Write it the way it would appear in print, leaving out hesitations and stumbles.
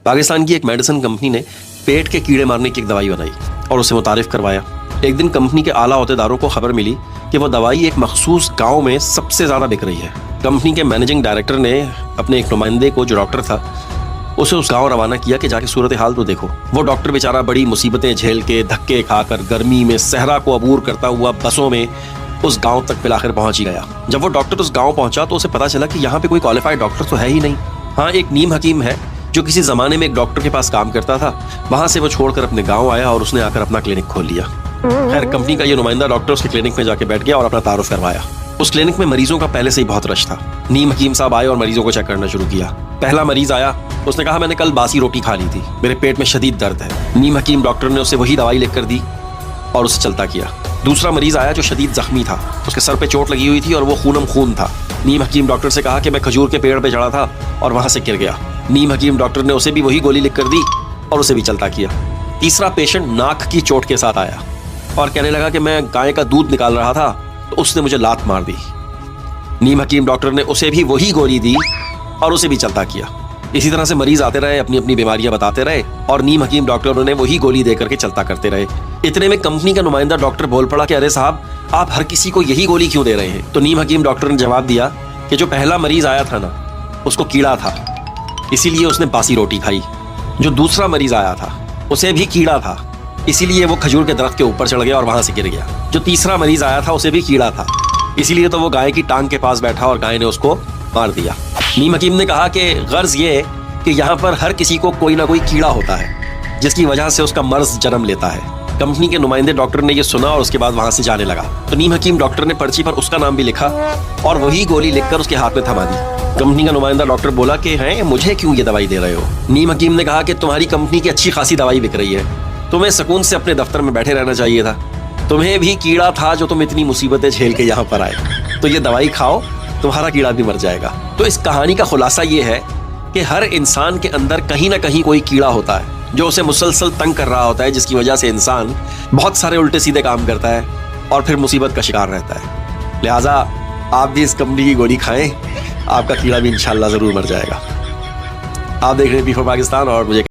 पाकिस्तान की एक medicine company ने पेट के कीड़े मारने की एक दवाई बनाई और उसे मुतारिफ करवाया। एक दिन कंपनी के आला अहदेदारों को खबर मिली कि वो दवाई एक मखसूस गांव में सबसे ज़्यादा बिक रही है। कंपनी के मैनेजिंग डायरेक्टर ने अपने एक नुमाइंदे को, जो डॉक्टर था, उसे उस गांव रवाना किया कि जाके सूरत हाल तो देखो। वो डॉक्टर बेचारा बड़ी मुसीबतें झेल के, धक्के खाकर, गर्मी में सहरा को अबूर करता हुआ बसों में उस गांव तक फिर पहुंच ही गया। जब वो डॉक्टर उस गांव पहुंचा तो उसे पता चला कि यहाँ पे कोई क्वालिफाइड डॉक्टर तो है ही नहीं। हाँ, एक नीम हकीम है जो किसी ज़माने में एक डॉक्टर के पास काम करता था। वहाँ से वो छोड़कर अपने गाँव आया और उसने आकर अपना क्लिनिक खोल लिया। खैर, कंपनी का ये नुमाइंदा डॉक्टर उसके क्लिनिक में जाके बैठ गया और अपना तारुफ करवाया। उस क्लिनिक में मरीजों का पहले से ही बहुत रश था। नीम हकीम साहब आए और मरीजों को चेक करना शुरू किया। पहला मरीज आया, उसने कहा मैंने कल बासी रोटी खा ली थी, मेरे पेट में शदीद दर्द है। नीम हकीम डॉक्टर ने उसे वही दवाई लिख कर दी और उसे चलता किया। दूसरा मरीज आया जो शदीद जख्मी था, उसके सर पे चोट लगी हुई थी और वो खूनम खून था। नीम हकीम डॉक्टर से कहा कि मैं खजूर के पेड़ पे चढ़ा था और वहां से गिर गया। नीम हकीम डॉक्टर ने उसे भी वही गोली लिख कर दी और उसे भी चलता किया। तीसरा पेशेंट नाक की चोट के साथ आया और कहने लगा कि मैं गाय का दूध निकाल रहा था तो उसने मुझे लात मार दी। नीम हकीम डॉक्टर ने उसे भी वही गोली दी और उसे भी चलता किया। इसी तरह से मरीज आते रहे, अपनी अपनी बीमारियां बताते रहे और नीम हकीम डॉक्टरों ने वही गोली दे करके चलता करते रहे। इतने में कंपनी का नुमाइंदा डॉक्टर बोल पड़ा कि अरे साहब, आप हर किसी को यही गोली क्यों दे रहे हैं? तो नीम हकीम डॉक्टर ने जवाब दिया कि जो पहला मरीज आया था ना, उसको कीड़ा था, इसीलिए उसने बासी रोटी खाई। जो दूसरा मरीज आया था उसे भी कीड़ा था, इसीलिए वो खजूर के दरख्त के ऊपर चढ़ गया और वहां से गिर गया। जो तीसरा मरीज आया था उसे भी कीड़ा था, इसीलिए तो वो गाय की टांग के पास बैठा और गाय ने उसको मार दिया। नीम हकीम ने कहा कि गर्ज ये कि यहाँ पर हर किसी को कोई ना कोई कीड़ा होता है जिसकी वजह से उसका मर्ज जन्म लेता है। कंपनी के नुमाइंदे डॉक्टर ने ये सुना और उसके बाद वहां से जाने लगा। तो नीम हकीम डॉक्टर ने पर्ची पर उसका नाम भी लिखा और वही गोली लिखकर उसके हाथ में थमा दी। कंपनी का नुमाइंदा डॉक्टर बोला कि हैं, मुझे क्यों ये दवाई दे रहे हो? नीम हकीम ने कहा कि तुम्हारी कंपनी की अच्छी खासी दवाई बिक रही है, तुम्हें सुकून से अपने दफ्तर में बैठे रहना चाहिए था। तुम्हें भी कीड़ा था जो तुम इतनी मुसीबतें झेल के यहाँ पर आए, तो ये दवाई खाओ, तुम्हारा कीड़ा भी मर जाएगा। तो इस कहानी का खुलासा ये है कि हर इंसान के अंदर कहीं ना कहीं कोई कीड़ा होता है जो उसे मुसलसल तंग कर रहा होता है, जिसकी वजह से इंसान बहुत सारे उल्टे सीधे काम करता है और फिर मुसीबत का शिकार रहता है। लिहाजा आप भी इस कंपनी की गोली खाएं, आपका कीड़ा भी इंशाल्लाह ज़रूर मर जाएगा। आप देख रहे हैं पी4 पाकिस्तान और मुझे